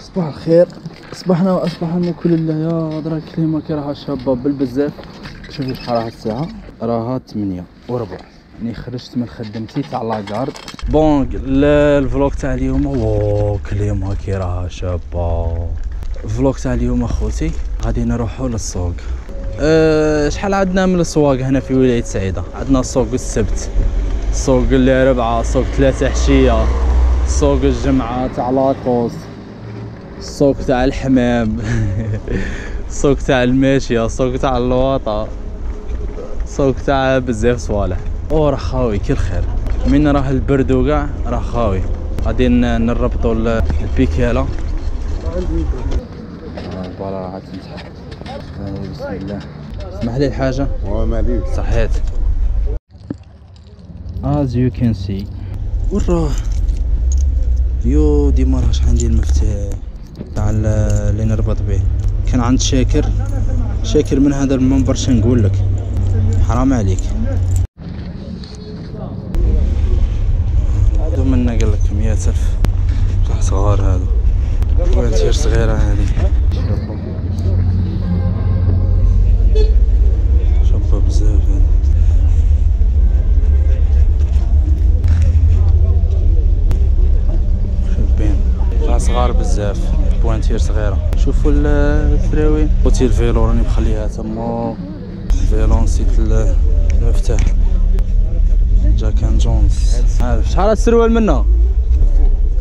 صباح الخير، صباحنا واصبحنا كل الله. يا درا الكليمه كي راها شابه بالبزاف. شوفوا شحال راها الساعه، راها 8:15. يعني خرجت من خدمتي تاع لاكارد. بون الفلوق تاع اليوم، واو كليمه كي راها شابه. الفلوق تاع اليوم اخوتي غادي نروحوا للسوق. شحال عندنا من السواق هنا في ولاية سعيدة؟ عندنا سوق السبت، سوق الاربعاء، سوق 3 حشية، سوق الجمعة تاع لاكوست، السوق تاع الحمام السوق تاع الماشية، السوق تاع اللواطة، السوق تاع بزاف صوالح. راه خاوي كل خير، من راه البرد وكاع راه خاوي. غادي نربطوا البيكاله. فوالا راح تنتحر. بسم الله. اسمح لي الحاجة. ماليش. صحيت. as you can see. وراه يو ديما راهش عندي المفتاح تاع اللي نربط به. كان عند شاكر من هذا المنبر شنقول لك، حرام عليك. هادو منا قال لك 100,000 صح صغار هادو، وانتير صغيرة هادي شابة بزاف هادي. شابين صح صغار بزاف، بوانتير صغيرة. شوفوا الثراوين. خوتي الفيلو راني مخليها تما، الفيلو نسيت المفتاح. جاك اند جونز. شحال السروال منا؟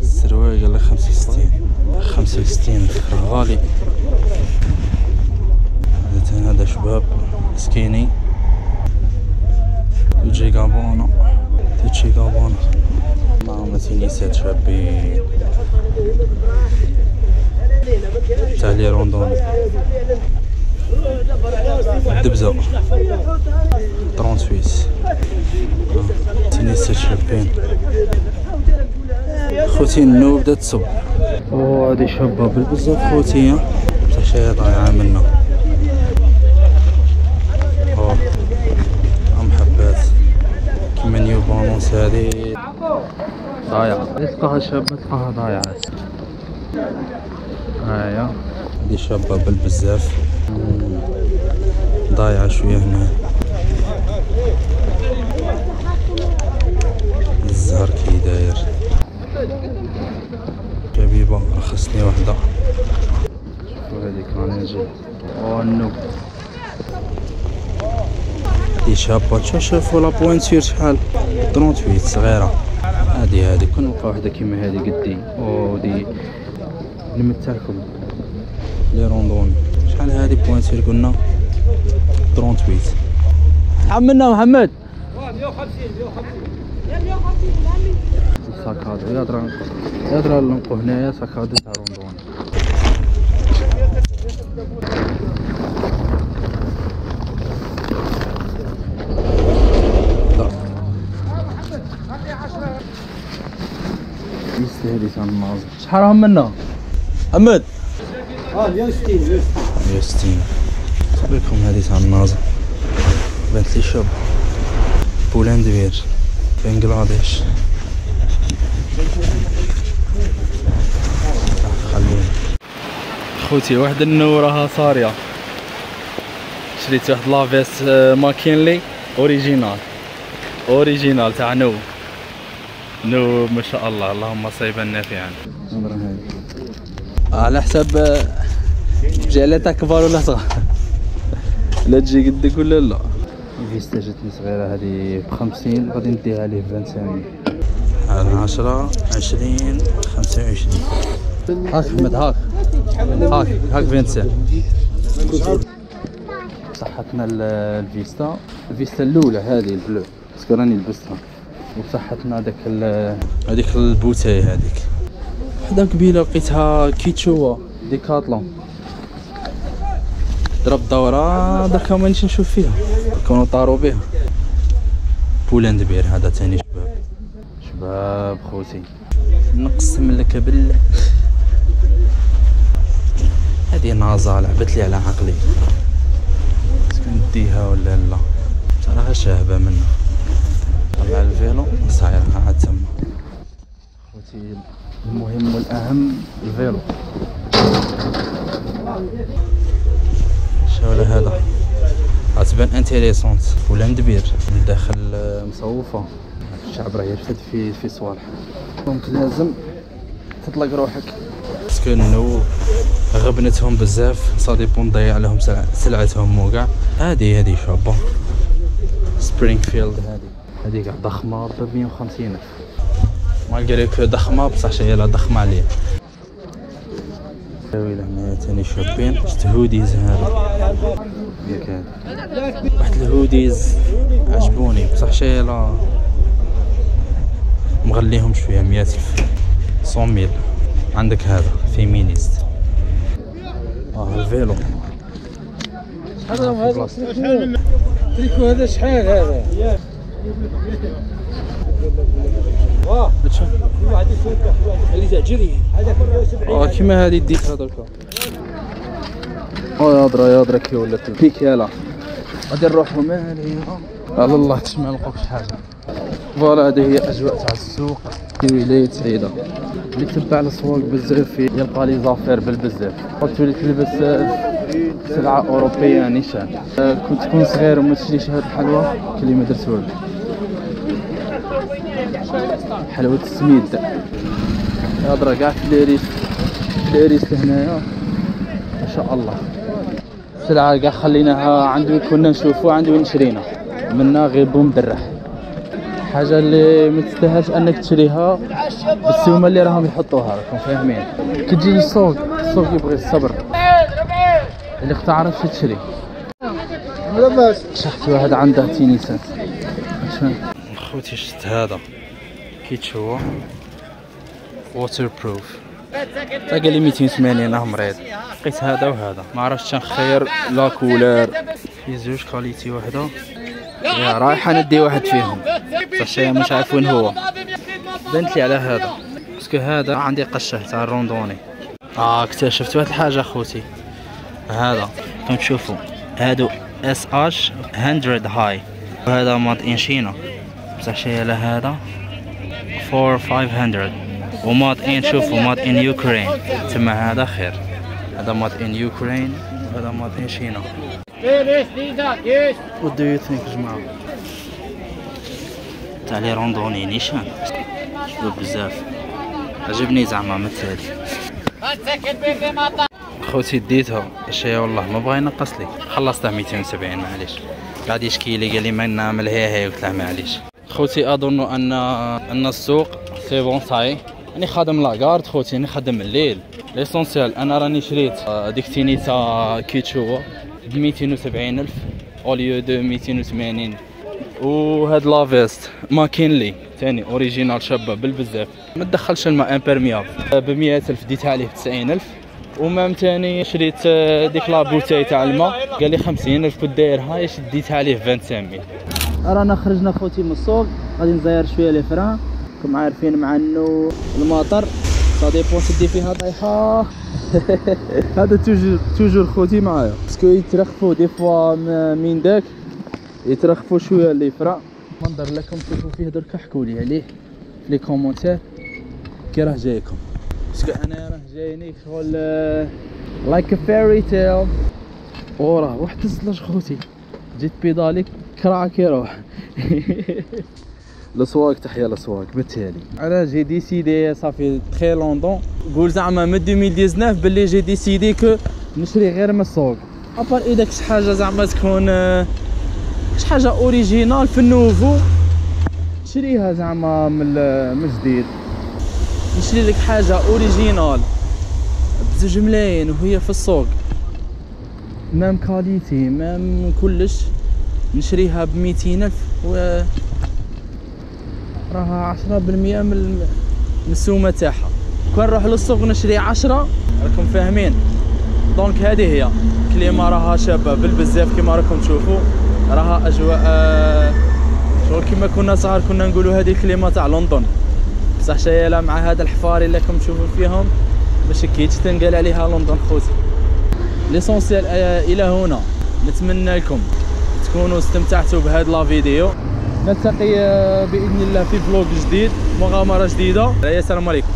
السروال قال لك 65 راه غالي. هذا شباب سكيني تجي غابونا معهم تينيسات شابين تاع لي روندون. الدبزة 38 تينيسات شابين. خوتي النوب بدات تصب. هادي شابة بالبزاف خوتي، بصح شي ضايعة منا. محبات كيما نيو بالونس هادي ضايعة. تلقاها شابة تلقاها ضايعة. هاهي هادي شابة بالبزاف، ضايعة شوية هنا. الزهر كي داير شبيبة رخصني وحدة. شوفو هاديك راني نجي. النوب هادي شابة. شوفو لا بوينتير شحال 38 صغيرة. هادي كون نلقى وحدة كيما هادي قدي. دي نمتعكم لي روندون. شحال هادي بوينتير قلنا 38. شحال منا محمد؟ 150 ساكادو. يا درا نلقو هنايا ساكادو تاع روندون. يستاهل تاع الناظر. شحال راهم منا محمد؟ 160. صبركم هادي تاع الناظر بانت لي شاب. بولندبير بنغلاديش. خلينا خوتي واحد النو راها صاريه. شريت واحد لافيس ماكينلي اوريجينال تاع نو ما شاء الله، اللهم صيبا نافعا. على حساب جعلتها كبار ولا صغار، لا تجي قدك ولا لا. الفيستا جاتني صغيره هذه ب50، غادي نديها ليه ب25. 10 20 25. هاك احمد هاك 25. صحتنا الفيستا الاولى هذه البلو باسكو راني لبستها، وصحتنا هذيك البوتاي هذيك. وحده قبيله لقيتها كيتشوا ديكاتلون، ضرب دوره دركا مانيش نشوف فيها، كانوا طاروا بها. بولندبير هذا ثاني شباب خوتي، نقسم لك بالله هذه نازا لعبت لي على عقلي، باسكو نديها ولا لا. راها شاهبه منها. طلع الفيلو صاير عاد تما خوتي. المهم والأهم الفيلو. شولا هذا عتبان انتيريسونت ولا ندبير من داخل مصوفة. الشعب راه يرفد في صوالح، دونك لازم تطلق روحك باسكو انه غبنتهم بزاف، صاديبون ضيع لهم سلعتهم وكاع. هذه شابة سبرينغفيلد، هذه كاع ضخمة ب 150,000 مالغريك ضخمة بصح شي لا ضخمة عليا. ويلا هنا تاني شابين. شفت هوديز هذا ياك، هذا واحد الهوديز عجبوني بصح شي لا مغليهم شويه 100,000 100,000. عندك هذا فيمينيست. الفيلو هذا تريكو هذا شحال هذا؟ واه واحد يسوق اللي تعجبني هذاك 170 كيما هذه ديتها دركا. يا درا كي ولات البيك يلا غادي نروحو مالي على الله باش ما نلقاوش حاجه. فوالا هذه هي اجواء تاع السوق في ولاية سعيدة. اللي تبع الاسواق بزاف يلقى لي زافير بالبزاف، تولي تلبس سلعة اوروبية نيشان. كنت تكون صغير وما تشريش هاد الحلوى كلي ما درت والو. حلوة السميد هضره كاع في الاريس لهنايا ما شاء الله. السلعة كاع خليناها عندو كنا نشوفو عندو نشرينا منا غير بوم درح. حاجة اللي ما تستاهلش انك تشريها بالسومة اللي راهم يحطوها، راكم فاهمين. كي تجي للسوق، السوق يبغي الصبر اللي تعرفش تشري. شفت واحد عنده تينيسات خوتي، شفت هذا كيت هو ووتر بروف تا قال لي 280 مريض. لقيت هذا وهذا ما عرفتش نخير لا كولور في زوج كاليتي وحده. يا رايحه ندي واحد فيهم بصح شي مش عارف وين هو. بنت لي على هذا باسكو هذا عندي قشه تاع الروندوني. اكتشفت واحد الحاجه خوتي، هذا كما تشوفوا هادو اس اش 100 هاي وهذا ماد ان شينا بصح شي على هذا 4500 وماد ان شوفوا ماد ان يوكرين. تما هذا خير، هذا ماد ان يوكرين وهذا ماد ان شينا. What do you think جماعة؟ تاع لي روندوني نيشان شوف بزاف عجبني زعما مثالي. خوتي ديتها الشيء والله ما بغا ينقص لي، خلصتها 270 معليش. قاعد يشكي لي قال لي ما نعمل هي قلت له معليش. خوتي اظن ان السوق سي بون صاي. راني خادم لاكارد خوتي، راني خادم الليل. ليسونسيال انا راني شريت ديك تينيتا كيتشوا ب 270,000 اوليو دو 280. وهاد لافيست ماكينلي ثاني اوريجينال شابه بالبزاف ما تدخلش الماء امبيرميابل ب 100,000 ديتها عليه ب 90,000. ومام ثاني شريت ديك لا بوتاي تاع الماء قال لي 50,000 كنت دايرها شديتها عليه 25,000. رانا خرجنا خوتي من السوق غادي نزير شويه لي فران. راكم عارفين مع انه المطر صادي بون تدي فيها طايحه. هذا توجور خوتي معايا باسكو يترخفوا دي فوا من داك يترخفوا شويه لي فرا. منظر لكم تشوفوا فيه درك حكوا لي عليه في لي كومونتير كي راه جايكم باسكو انا راه جايني شغل لايك ا فيري تيل. وراه واحد الزلج خوتي جيت بيدالي كراك يروح. الاسواق تحيا الاسواق بالتالي. انا جي ديسيدي صافي تري لوندون قول زعما من 2019 باللي جي ديسيدي كو نشري غير من السوق ابار اذا كش حاجه زعما تكون كش حاجه اوريجينال في النوفو شريها زعما من جديد. نشري لك حاجه اوريجينال ب2 ملايين وهي في السوق مام كاليتي مام كلش نشريها ب 200,000 و راها 10% من السومه تاعها. كون نروح للسوق نشري 10 راكم فاهمين. دونك هذه هي كليما راها شابه بالبزاف كيما راكم تشوفوا. راها اجواء شغل كيما كنا صغار كنا نقولوا هذه الكليما تاع لندن بصح شايله مع هذا الحفار اللي راكم تشوفوا فيهم باش كيتش تنقال عليها لندن خوتي. ليسونسيال الى هنا نتمنى لكم تكونوا استمتعتوا بهذا لا فيديو. نلتقي باذن الله في فلوق جديد مغامره جديده. السلام عليكم.